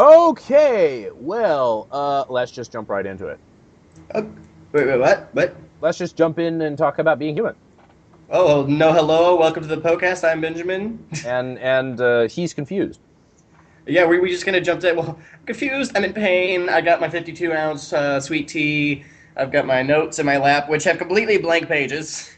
Okay, well, let's just jump right into it. Oh, wait, what? What? Let's just jump in and talk about being human. Oh, well, no, hello. Welcome to the Poe-Cast. I'm Benjamin. And he's confused. Yeah, we just gonna jump in. Well, I'm confused. I'm in pain. I got my 52-ounce sweet tea. I've got my notes in my lap, which have completely blank pages.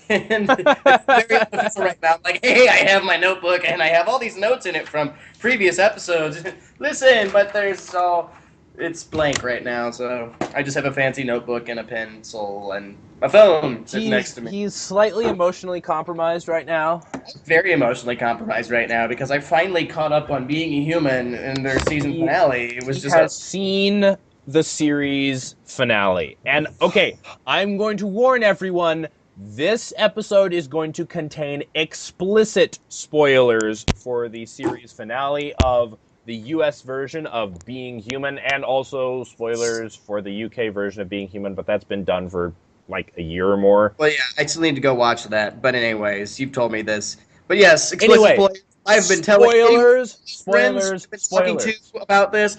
And it's very unofficial right now. I'm like, hey, I have my notebook and I have all these notes in it from previous episodes. Listen, but it's blank right now, so I just have a fancy notebook and a pencil and my phone sitting next He's to me. he's slightly emotionally compromised right now. Very emotionally compromised right now because I finally caught up on Being a Human in their season He finale. It was he just a has seen the series finale. And okay, I'm going to warn everyone, this episode is going to contain explicit spoilers for the series finale of the US version of Being Human, and also spoilers for the UK version of Being Human, but that's been done for like a year or more. well, yeah. I still need to go watch that. But anyways, you've told me this. But yes, explicit Anyway, spoilers. I've been telling any spoilers, friends spoilers, I've been talking to spoilers. about this.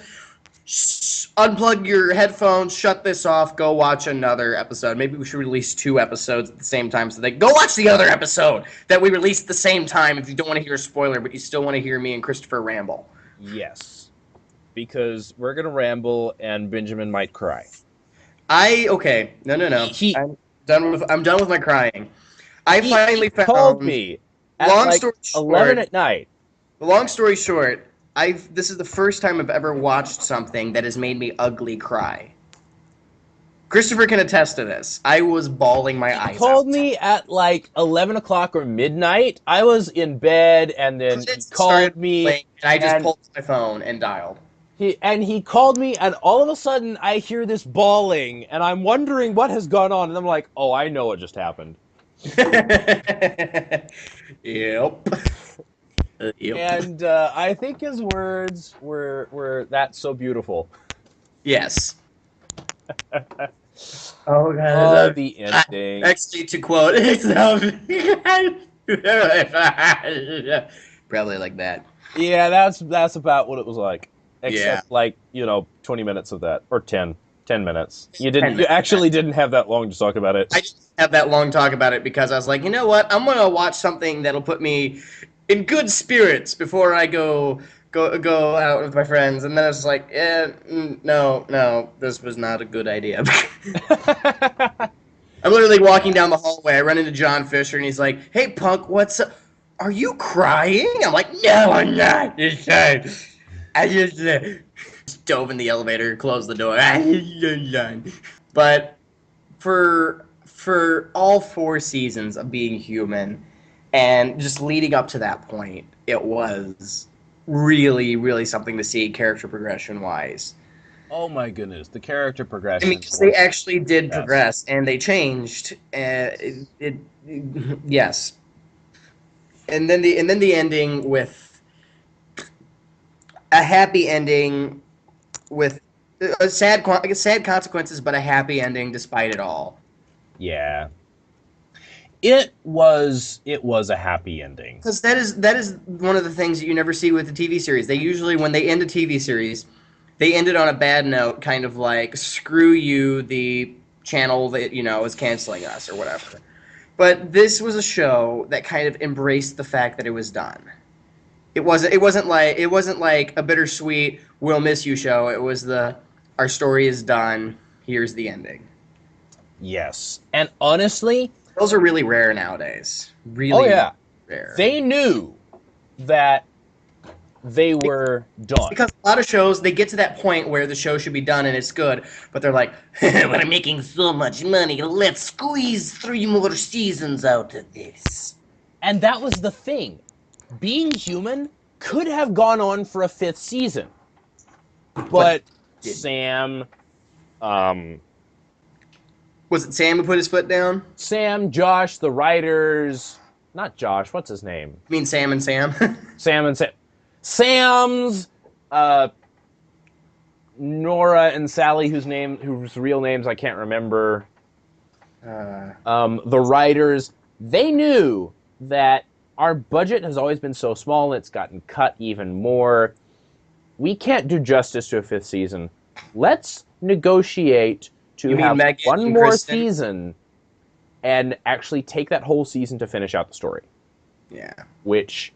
Unplug your headphones, shut this off, go watch another episode. Maybe we should release two episodes at the same time so they go watch the other episode that we released at the same time if you don't want to hear a spoiler, but you still want to hear me and Christopher ramble. Yes, because we're gonna ramble and Benjamin might cry. Okay. No, no, He no. he I'm done with my crying. I he finally called found. me at Long like story 11 short, at night. long story short, this is the first time I've ever watched something that has made me ugly cry. Christopher can attest to this. I was bawling my He eyes called out. me at like 11 o'clock or midnight. I was in bed, and then he Credits started called me, playing, and I just and pulled my phone and dialed. he called me, and all of a sudden I hear this bawling, and I'm wondering what has gone on, and I'm like, oh, I know what just happened. Yep. Yep. And I think his words were that's so beautiful. Yes. Oh Oh, god, the ending. actually to quote itself. Probably like that. Yeah, that's about what it was like. Yeah. Except like, 20 minutes of that or 10 minutes. You 10 didn't you minutes. actually didn't have that long to talk about it. I didn't have that long talk about it because I was like, you know what? I'm gonna watch something that'll put me in good spirits before I go out with my friends. And then I was like, no, no, this was not a good idea. I'm literally walking down the hallway. I run into John Fisher, and he's like, "Hey, punk, what's up? Are you crying?" I'm like, "No, I'm not. It's fine. I just dove in the elevator, closed the door. But for all four seasons of Being Human, and just leading up to that point, it was really, really something to see character progression wise. Oh my goodness, the character I mean, progression 'cause they was actually did best. progress and they changed. Yes, and then the ending with a happy ending with sad consequences, but a happy ending despite it all. Yeah. It was a happy ending. Because that is one of the things that you never see with the TV series. They usually, when they end a TV series, they end it on a bad note, kind of like screw you, the channel that is canceling us or whatever. But this was a show that kind of embraced the fact that it was done. It wasn't like a bittersweet "we'll miss you" show. It was the our story is done. Here's the ending. Yes. And honestly, Those are really rare nowadays. oh Really, really yeah, rare. they knew that they were done. Because a lot of shows they get to that point where the show should be done and it's good, but they're like, "We're making so much money. Let's squeeze 3 more seasons out of this." And that was the thing. Being Human could have gone on for a fifth season, But but Sam, um, was it Sam who put his foot down? Josh, the writers, not Josh, what's his name? I mean Sam and Sam. Sam and Sam, Sam's, uh, Nora and Sally, whose real names I can't remember. uh, The writers, they knew that our budget has always been so small, and it's gotten cut even more. we can't do justice to a fifth season. Let's negotiate to You mean have Megan one and more Kristen? season and actually take that whole season to finish out the story, Yeah, which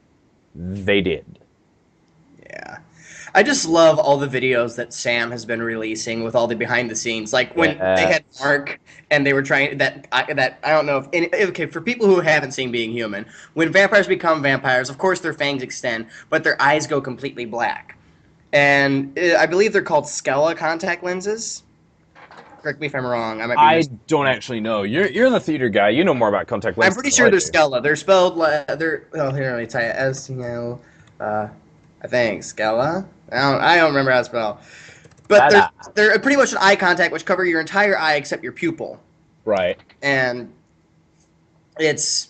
they did. yeah. I just love all the videos that Sam has been releasing with all the behind the scenes. Like when they had Yes. Mark and they were trying that I don't know if okay, for people who haven't seen Being Human, when vampires become vampires, of course their fangs extend, but their eyes go completely black. And I believe they're called Scala contact lenses. Correct me if I'm wrong. I might be I mis. don't actually know. You're the theater guy. You know more about contact I'm lenses pretty than sure I they're do. Scala. They're spelled they're oh here let me tell you SCL. I think Scala. I don't remember how to spell. But Scala. they're pretty much an eye contact, which cover your entire eye except your pupil, Right. and it's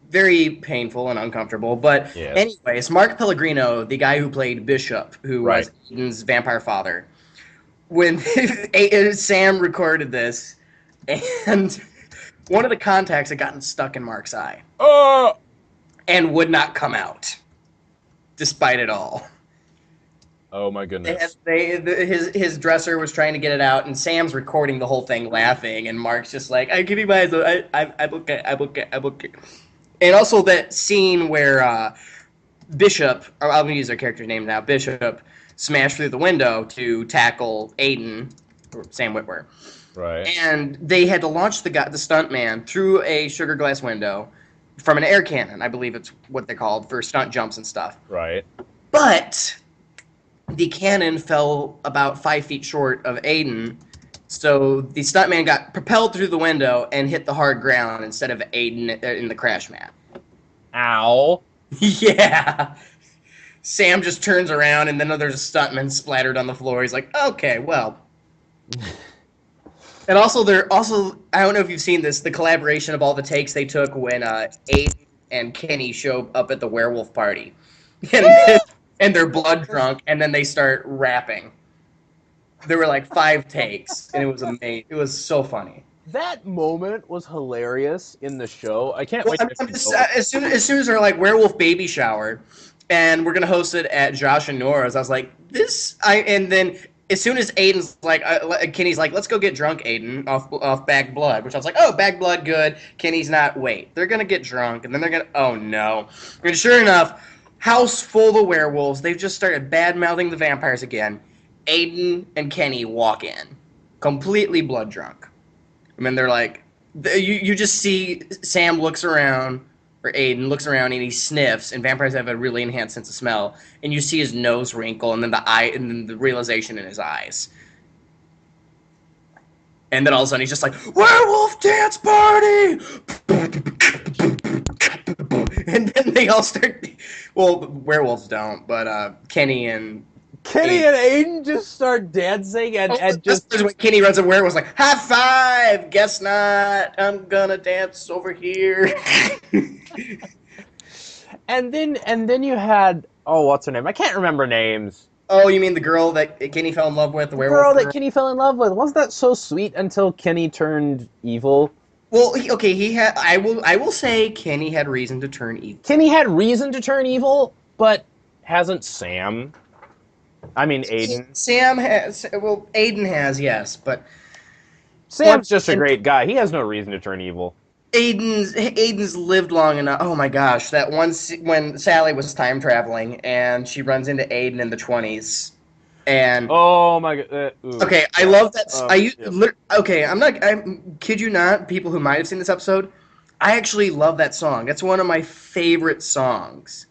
very painful and uncomfortable. But Yes. anyways, Mark Pellegrino, the guy who played Bishop, who Right. was Aiden's vampire father, when Sam recorded this, and one of the contacts had gotten stuck in Mark's eye Oh. and would not come out, despite it all. Oh my goodness. His dresser was trying to get it out, and Sam's recording the whole thing, laughing, and Mark's just like, "I give you my, I book it, I book it, I book it." And also that scene where Bishop, or I'm gonna use their character's name now, Bishop, smashed through the window to tackle Aiden, or Sam Witwer, Right. and they had to launch the stunt man through a sugar glass window from an air cannon, I believe it's what they called for stunt jumps and stuff. Right. But the cannon fell about 5 feet short of Aiden, so the stuntman got propelled through the window and hit the hard ground instead of Aiden in the crash mat. Ow. Yeah. Sam just turns around and then there's a stuntman splattered on the floor. He's like, okay, well. And also, I don't know if you've seen this, the collaboration of all the takes they took when Aiden and Kenny show up at the werewolf party. And, and they're blood drunk, and then they start rapping. There were like 5 takes, and it was amazing. It was so funny. That moment was hilarious in the show. I can't Well, wait to I'm actually just, go. as soon as they're like werewolf baby shower, and we're gonna host it at Josh and Nora's, I was like, and then as soon as Aiden's like, Kenny's like, let's go get drunk, Aiden, off Bag Blood, which I was like, oh, Bag Blood, good. Kenny's not. Wait, they're gonna get drunk, and then they're gonna. Oh no! And sure enough, house full of werewolves. They've just started bad mouthing the vampires again. Aiden and Kenny walk in, completely blood drunk. I mean, they're like, you just see Sam looks around, or Aiden looks around and he sniffs, and vampires have a really enhanced sense of smell, and you see his nose wrinkle, and then and then the realization in his eyes. And then all of a sudden he's just like, werewolf dance party! And then they all start, well, werewolves don't, but Kenny and Kenny Aiden. and Aiden just start dancing and This just is what Kenny runs and where was like, high five, guess not, I'm gonna dance over here. and then you had, oh, what's her name? I can't remember names. Oh, you mean the girl that Kenny fell in love with, the The werewolf girl that girl? Kenny fell in love with. Wasn't that so sweet until Kenny turned evil? Well, okay, he had. I will say Kenny had reason to turn evil. Kenny had reason to turn evil, but hasn't Sam? I mean Aiden. Sam has. Well, Aiden has, yes, but Sam's once just a and great guy. He has no reason to turn evil. Aiden's lived long enough. Oh my gosh, that once when Sally was time traveling and she runs into Aiden in the 20s, and Oh my god. okay, I Yeah. love that. Yep. Okay, I'm not. I kid you not. People who might have seen this episode, I actually love that song. That's one of my favorite songs,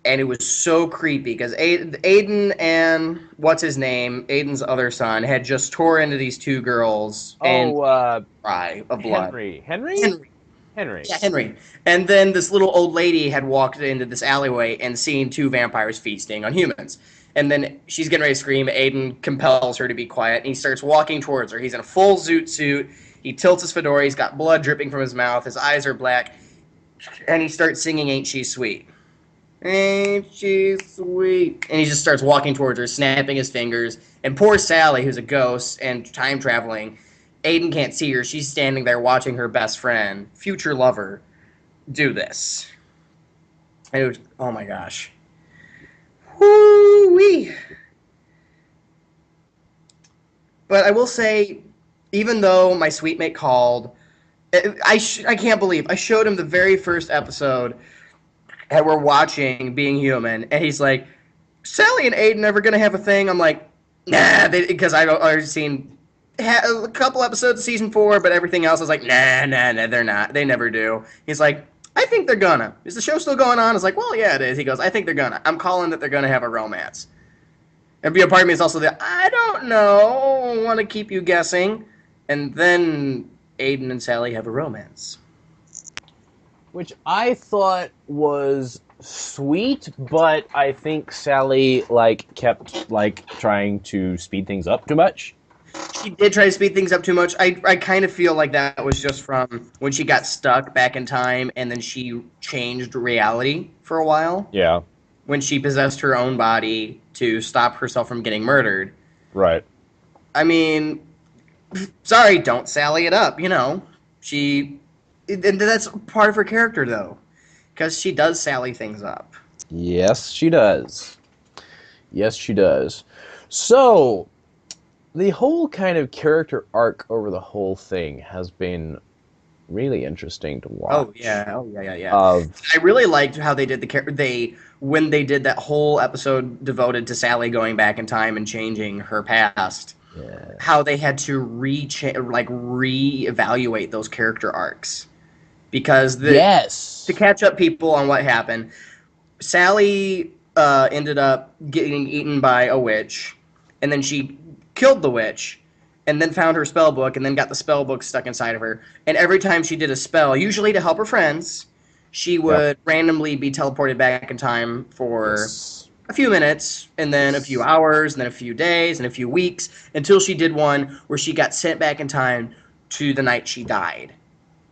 and it was so creepy because Aiden and what's his name, Aiden's other son, had just tore into these two girls and Oh, cry of blood. Henry. Henry? Henry, Henry. yeah, Henry. And then this little old lady had walked into this alleyway and seen two vampires feasting on humans. And then she's getting ready to scream. Aiden compels her to be quiet, and he starts walking towards her. He's in a full zoot suit. He tilts his fedora. He's got blood dripping from his mouth. His eyes are black. And he starts singing Ain't She Sweet. Ain't she sweet? And he just starts walking towards her, snapping his fingers. And poor Sally, who's a ghost and time traveling, Aiden can't see her. She's standing there watching her best friend, future lover, do this. And it was, oh my gosh. Whoo-wee. But I will say, even though my sweet mate called, I can't believe I showed him the very first episode that we're watching, Being Human, and he's like, Sally and Aiden ever gonna have a thing? I'm like, nah, because I've already seen a couple episodes of season 4, but everything else is like, nah, they're not. They never do. He's like, I think they're gonna. Is the show still going on? I was like, well, yeah, it is. He goes, I think they're gonna. I'm calling that they're gonna have a romance. And a part of me is also that I don't know, want to keep you guessing, and then Aiden and Sally have a romance. Which I thought was sweet, but I think Sally kept trying to speed things up too much. She did try to speed things up too much. I kind of feel like that was just from when she got stuck back in time and then she changed reality for a while. Yeah. When she possessed her own body to stop herself from getting murdered. Right. I mean, sorry, don't Sally it up, you know. And that's part of her character, though, because she does Sally things up. Yes, she does. Yes, she does. So, the whole kind of character arc over the whole thing has been really interesting to watch. Oh yeah. Of I really liked how they did when they did that whole episode devoted to Sally going back in time and changing her past. yeah, How they had to reevaluate those character arcs because to yes, catch up people on what happened, Sally ended up getting eaten by a witch, and then she killed the witch, and then found her spell book, and then got the spell book stuck inside of her. And every time she did a spell, usually to help her friends, she yep, would randomly be teleported back in time for yes, a few minutes, and then a few yes, hours, and then a few days, and a few weeks, until she did one where she got sent back in time to the night she died.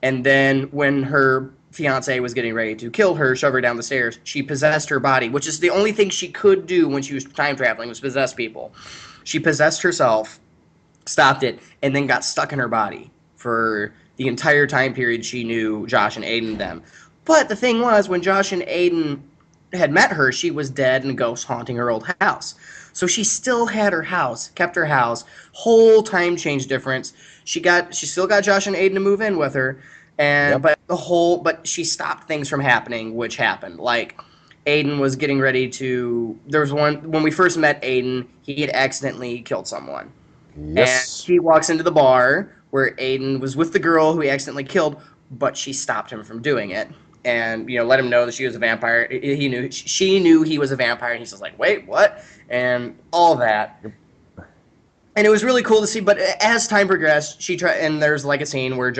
And then when her fiance was getting ready to kill her, shove her down the stairs, she possessed her body, which is the only thing she could do when she was time traveling was possess people. She possessed herself, stopped it, and then got stuck in her body for the entire time period she knew Josh and Aiden them. But the thing was, when Josh and Aiden had met her, she was dead and ghosts haunting her old house. So she still had her house, kept her house. Whole time change difference. She still got Josh and Aiden to move in with her, and yep. but she stopped things from happening, which happened. Like Aiden was getting ready to. There was one when we first met Aiden. He had accidentally killed someone, and Yes. he walks into the bar where Aiden was with the girl who he accidentally killed, but she stopped him from doing it. And let him know that she was a vampire. She knew he was a vampire, and he's just like, wait, what? And all that. And it was really cool to see. But as time progressed, she tried, and there's like a scene where when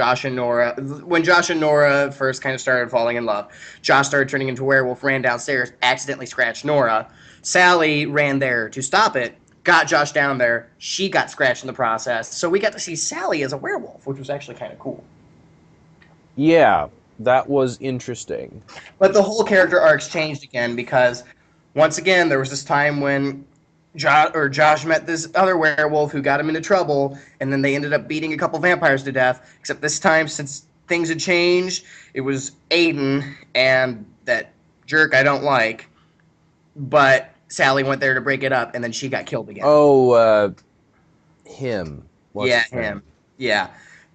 Josh and Nora first kind of started falling in love, Josh started turning into a werewolf, ran downstairs, accidentally scratched Nora. Sally ran there to stop it, got Josh down there. She got scratched in the process, so we got to see Sally as a werewolf, which was actually kind of cool. Yeah, that was interesting. But the whole character arcs changed again because once again there was this time when Josh met this other werewolf who got him into trouble, and then they ended up beating a couple vampires to death. Except this time, since things had changed, it was Aiden and that jerk I don't like. But Sally went there to break it up, and then she got killed again. Oh, him. What's Yeah, his name? him. Yeah.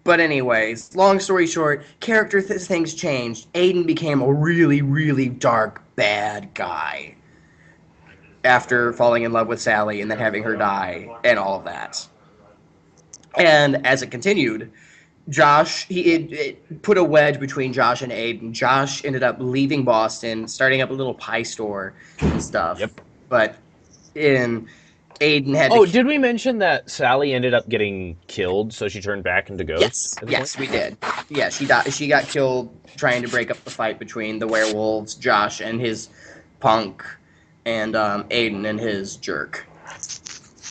But anyways, long story short, things changed. Aiden became a really, really dark, bad guy after falling in love with Sally and then having her die and all of that. And as it continued, it put a wedge between Josh and Aiden. Josh ended up leaving Boston, starting up a little pie store and stuff. Yep. But in Aiden had Oh, to. did we mention that Sally ended up getting killed, so she turned back into Ghost Yes, at the point? yes, we did. Yeah, she died. She got killed trying to break up the fight between the werewolves, Josh and his punk, and Aiden and his jerk.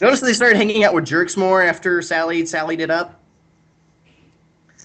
Notice they started hanging out with jerks more after Sally did up.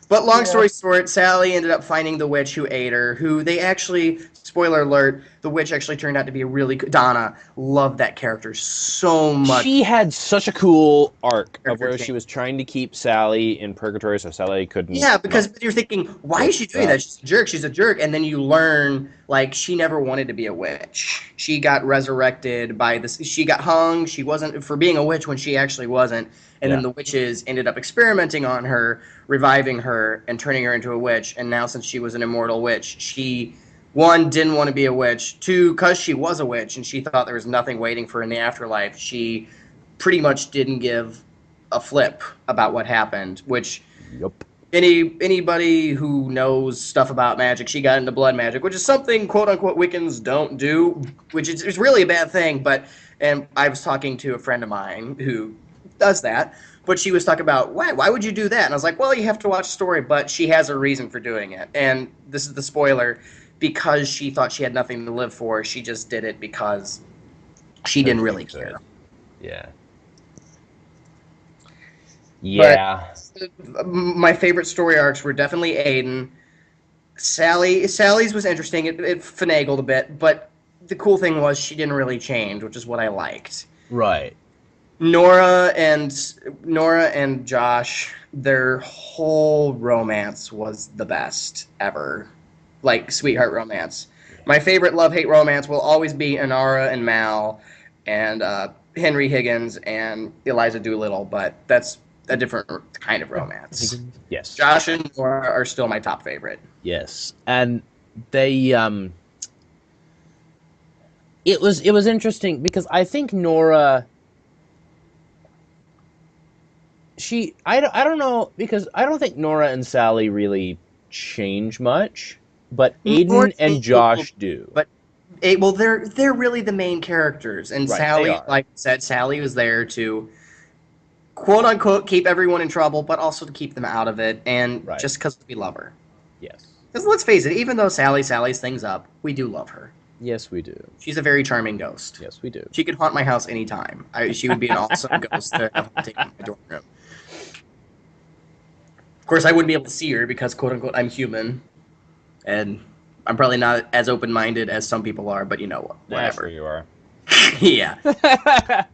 But long Yeah. story short, Sally ended up finding the witch who ate her. Who they actually, spoiler alert, the witch actually turned out to be a really good... Donna, loved that character so much. She had such a cool arc of Character where she change. was trying to keep Sally in purgatory so Sally couldn't, Yeah, you know, because you're thinking, why go is she through doing that. that? She's a jerk. She's a jerk. And then you learn, like, she never wanted to be a witch. She got resurrected by this. She got hung. She wasn't for being a witch when she actually wasn't. And then Yeah. the witches ended up experimenting on her, reviving her, and turning her into a witch. And now, since she was an immortal witch, she, one, didn't want to be a witch. Two, because she was a witch and she thought there was nothing waiting for her in the afterlife, she pretty much didn't give a flip about what happened, which Yup. anybody who knows stuff about magic, she got into blood magic, which is something quote unquote Wiccans don't do, which is really a bad thing. But and I was talking to a friend of mine who does that, but she was talking about why would you do that? And I was like, well, you have to watch the story, but she has a reason for doing it, and this is the spoiler. Because she thought she had nothing to live for, she just did it because she didn't really care. Yeah. Yeah. But my favorite story arcs were definitely Aiden. Sally's was interesting. It finagled a bit, but the cool thing was she didn't really change, which is what I liked. Right. Nora and Josh, their whole romance was the best ever. Like sweetheart romance. My favorite love-hate romance will always be Inara and Mal and Henry Higgins and Eliza Doolittle, but that's a different kind of romance. Yes. Josh and Nora are still my top favorite. Yes. And they it was interesting because I think Nora I don't know because I don't think Nora and Sally really change much, but Nora Aiden and changes a little, Josh do. but they're really the main characters, and Right, they Sally, are. like I said, Sally was there to quote unquote keep everyone in trouble, but also to keep them out of it, and Right. just because we love her. Yes. Because let's face it, even though Sally's things up, we do love her. Yes, we do. She's a very charming ghost. Yes, we do. She could haunt my house anytime. She would be an awesome ghost to have haunting my dorm room. Of course, I wouldn't be able to see her because, quote unquote, I'm human, and I'm probably not as open minded as some people are. But you know what? Yeah, sure Whatever. you are. Yeah.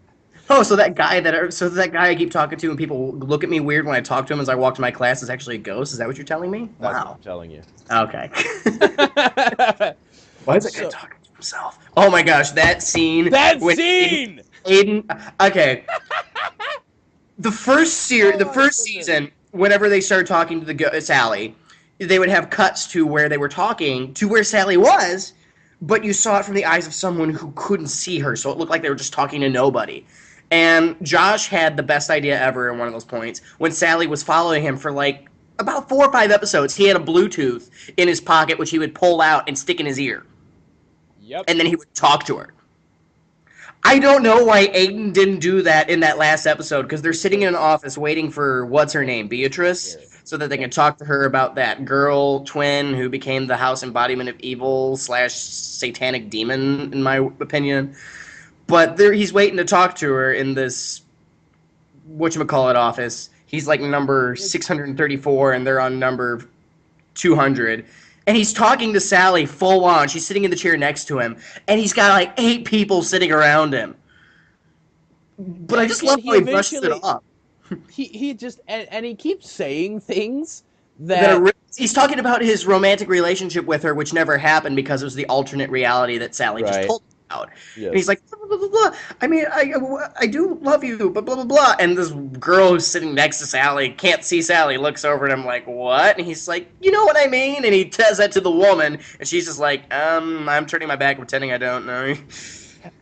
Oh, so that guy I keep talking to, and people look at me weird when I talk to him as I walk to my class, is actually a ghost. Is that what you're telling me? That's what Wow. I'm telling you. Okay. Why is that guy talking to himself? Oh my gosh, that scene. That with scene! Aiden. Okay. The first goodness. season, whenever they started talking to Sally, they would have cuts to where they were talking to where Sally was, but you saw it from the eyes of someone who couldn't see her, so it looked like they were just talking to nobody. And Josh had the best idea ever in one of those points when Sally was following him for like about 4 or 5 episodes. He had a Bluetooth in his pocket, which he would pull out and stick in his ear. Yep. And then he would talk to her. I don't know why Aiden didn't do that in that last episode, because they're sitting in an office waiting for, what's her name, Beatrice, so that they can talk to her about that girl twin who became the house embodiment of evil / satanic demon, in my opinion. But he's waiting to talk to her in this whatchamacallit office. He's like number 634, and they're on number 200. And he's talking to Sally full on. She's sitting in the chair next to him, and he's got like 8 people sitting around him. But I just love how he brushes it off. He just and he keeps saying things that He's talking about his romantic relationship with her, which never happened because it was the alternate reality that Sally just told him about. Yes. And he's like, blah, blah, blah, blah. I mean, I do love you, but blah, blah, blah. And this girl who's sitting next to Sally, can't see Sally, looks over at him like, what? And he's like, you know what I mean? And he says that to the woman, and she's just like, I'm turning my back and pretending I don't know.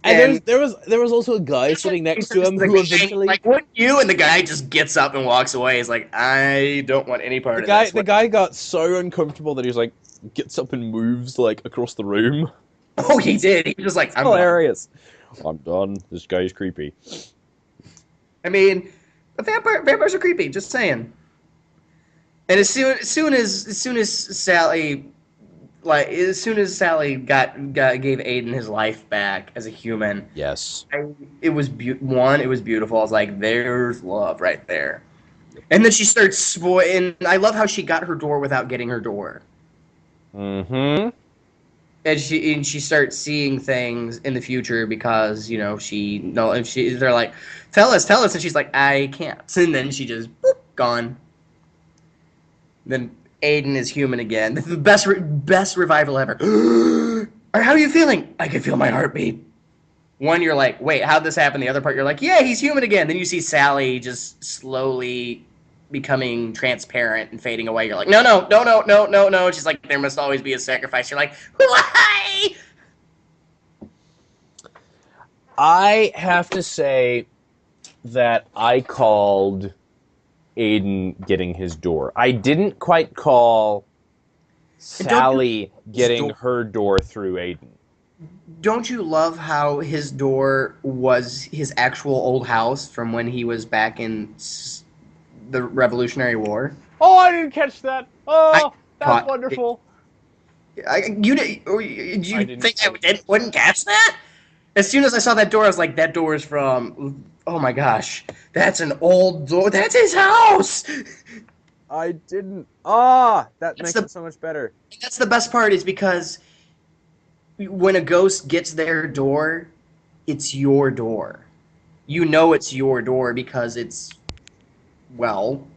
And there was also a guy sitting next to him who eventually like, wouldn't you? And the guy just gets up and walks away. He's like, I don't want any part of this. The guy got so uncomfortable that he was like gets up and moves like across the room. Oh, he did. He was just like, I'm hilarious. I'm done. This guy's creepy. I mean, vampires are creepy. Just saying. And as soon as Sally. Like as soon as Sally gave Aiden his life back as a human, yes, it was beautiful. I was like, "There's love right there." And then she starts and I love how she got her door without getting her door. Mm-hmm. and she starts seeing things in the future because if they're like, tell us, and she's like, I can't, and then she just boop, gone. Then Aiden is human again. This is the best revival ever. How are you feeling? I can feel my heartbeat. One, you're like, wait, how'd this happen? The other part, you're like, yeah, he's human again. Then you see Sally just slowly becoming transparent and fading away. You're like, no, no, no, no, no, no, no. She's like, there must always be a sacrifice. You're like, why? I have to say that I called Aiden getting his door. I didn't quite call And don't Sally getting her door through Aiden. don't you love how his door was his actual old house from when he was back in the Revolutionary War? Oh, I didn't catch that. I Oh, that's caught wonderful. you I didn't. think wouldn't catch that? As soon as I saw that door, I was like, that door is from. Oh my gosh, that's an old door. That's his house. I didn't. Ah, that That's makes the it so much better. that's the best part is because when a ghost gets their door, it's your door. You know it's your door because it's, well,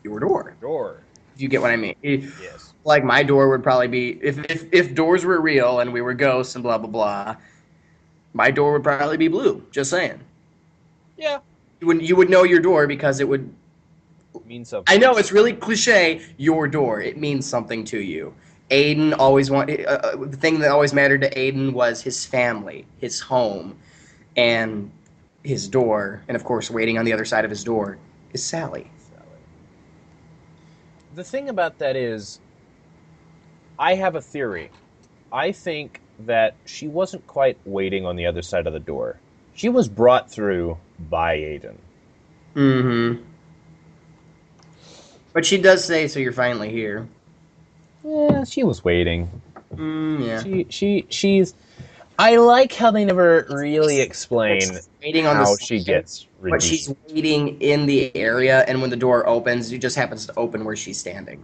your door. Door. If you get what I mean. Yes. Like my door would probably be if doors were real and we were ghosts and blah blah blah. My door would probably be blue. Just saying. Yeah. You would know your door because it would. Means something. I know it's really cliche. Your door. It means something to you. Aiden always the thing that always mattered to Aiden was his family, his home, and his door, and of course, waiting on the other side of his door is Sally. The thing about that is, I have a theory. I think that she wasn't quite waiting on the other side of the door. She was brought through by Aiden. Mm-hmm. But she does say, "So you're finally here." Yeah, she was waiting. Yeah. She's. I like how they never really explain Waiting on the how side, she gets but she's redeemed. waiting in the area, and when the door opens, it just happens to open where she's standing.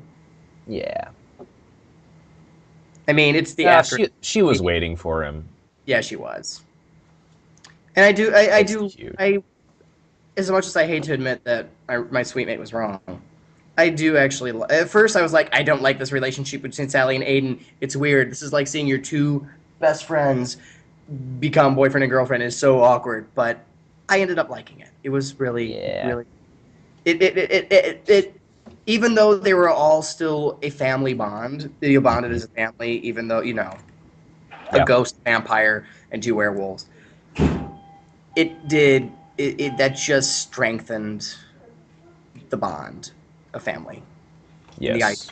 Yeah. I mean, it's the Yeah, after. she was waiting for him. Yeah, she was. And I It's do, cute. as much as I hate to admit that my sweet mate was wrong, I do actually. At first, I was like, I don't like this relationship between Sally and Aiden. It's weird. This is like seeing your two best friends become boyfriend and girlfriend. It's so awkward. But I ended up liking it. It was really, Yeah. really. It even though they were all still a family bond, they bonded as a family, even though, a Yeah. ghost, vampire, and two werewolves. It did, that just strengthened the bond of family. Yes.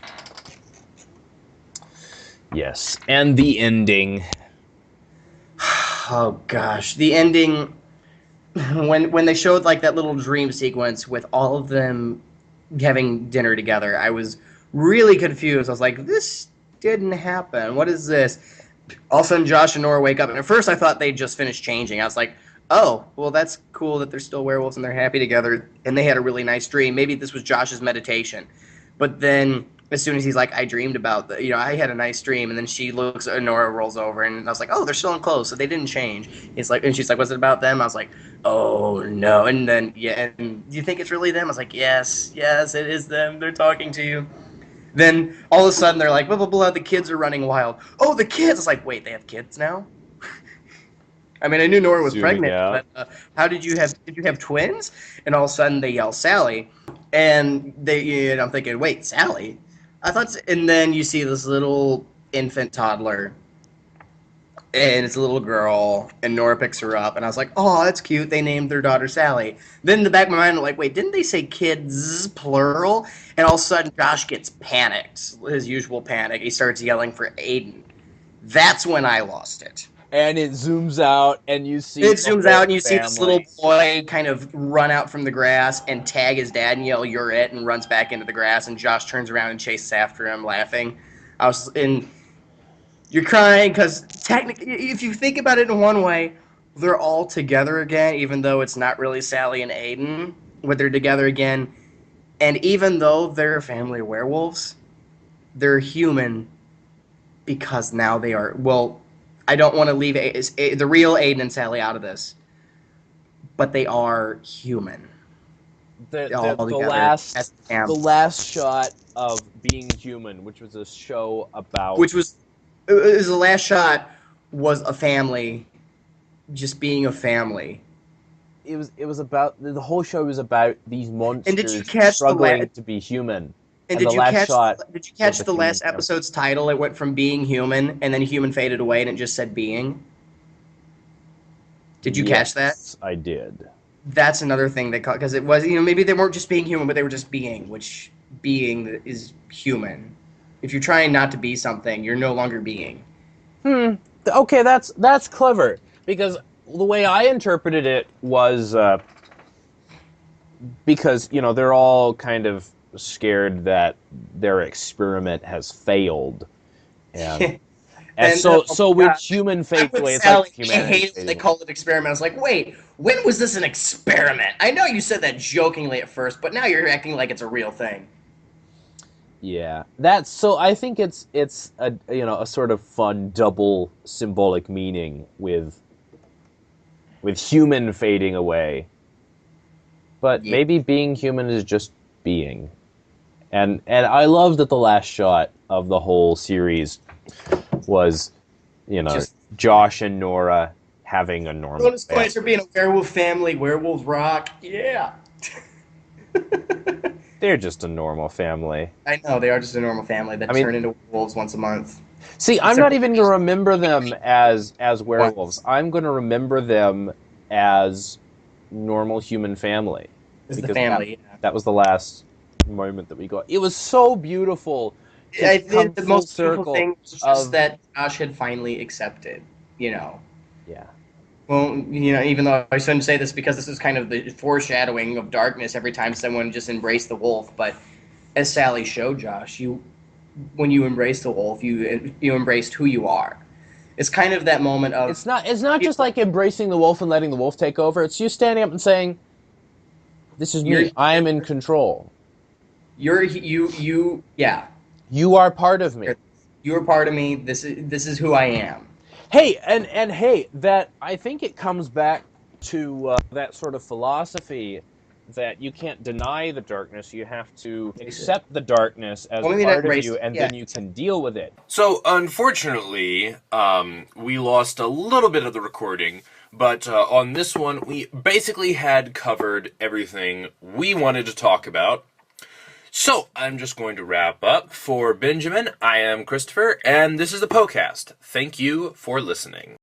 Yes. And the ending. Oh gosh, the ending when they showed like that little dream sequence with all of them having dinner together, I was really confused. I was like, this didn't happen. What is this? All of a sudden, Josh and Nora wake up, and at first I thought they'd just finished changing. I was like, oh, well, that's cool that they're still werewolves and they're happy together, and they had a really nice dream. Maybe this was Josh's meditation. But then, as soon as he's like, I dreamed about I had a nice dream, and then she looks, and Nora rolls over, and I was like, oh, they're still in clothes, so they didn't change. He's like, and she's like, was it about them? I was like, oh no. And then, yeah, and do you think it's really them? I was like, yes, yes, it is them. They're talking to you. Then all of a sudden they're like, blah blah blah. The kids are running wild. Oh, the kids! It's like, wait, they have kids now. I mean, I knew Nora was Zooming pregnant, out. but how did you have? Did you have twins? And all of a sudden they yell Sally, and I'm thinking, wait, Sally? I thought, and then you see this little infant toddler, and it's a little girl, and Nora picks her up, and I was like, oh, that's cute. They named their daughter Sally. Then in the back of my mind, I'm like, wait, didn't they say kids plural? And all of a sudden, Josh gets panicked, his usual panic. He starts yelling for Aiden. That's when I lost it. And it zooms out, and you see It the zooms whole out, and you see this little family. boy kind of run out from the grass and tag his dad and yell, "You're it," and runs back into the grass. And Josh turns around and chases after him, laughing. I was in. You're crying because technically, if you think about it in one way, they're all together again, even though it's not really Sally and Aiden, but they're together again. And even though they're family werewolves, they're human because now they are. Well, I don't want to leave the real Aiden and Sally out of this, but they are human all The together as last a family, shot of Being Human, which was a show about. which was it was the last shot was a family just being a family. It was about the whole show was about these And did you monsters catch the struggling to be human, and and the last shot did you was catch a the human last family. episode's title? It went from being human and then human faded away and it just said being. Did you catch that? Yes, I did. That's another thing that because it was maybe they weren't just being human, but they were just being, which being is human. If you're trying not to be something, you're no longer being. Okay, that's clever because the way I interpreted it was because they're all kind of scared that their experiment has failed, and And oh so my with God, human I'm fades with away, it's like Sally. I humanity hate it when they fading away. call it experiment. I was like, wait, when was this an experiment? I know you said that jokingly at first, but now you're acting like it's a real thing. Yeah, that's so. I think it's a a sort of fun double symbolic meaning with human fading away, but Yeah, maybe being human is just being. And I love that the last shot of the whole series was, you know, just Josh and Nora having a normal bonus family. points for being a werewolf family. Werewolves rock. Yeah. They're just a normal family. I know they are just a normal family I that mean, turn into wolves once a month. see, I'm Except not for even going to remember them as werewolves. once I'm going to remember them as normal human family is the because family. Yeah. that was the last moment that we got. It was so beautiful to I come think the full most beautiful circle thing was just of that Josh had finally accepted. You know. yeah. Well, even though I shouldn't say this because this is kind of the foreshadowing of darkness every time someone just embraced the wolf, but as Sally showed Josh, when you embrace the wolf, you embraced who you are. It's kind of that moment of It's not just like embracing the wolf and letting the wolf take over. It's you standing up and saying, "This is you're me. I am in control. yeah. You are part of me." You're part of me. This is who I am. Hey, and hey, that I think it comes back to that sort of philosophy that you can't deny the darkness. You have to Embrace it. accept the darkness as Well, maybe not part of embrace you, it. and Yeah. then you can deal with it. So, unfortunately, we lost a little bit of the recording, but on this one, we basically had covered everything we wanted to talk about. So, I'm just going to wrap up. For Benjamin, I am Christopher, and this is the Poe-Cast. Thank you for listening.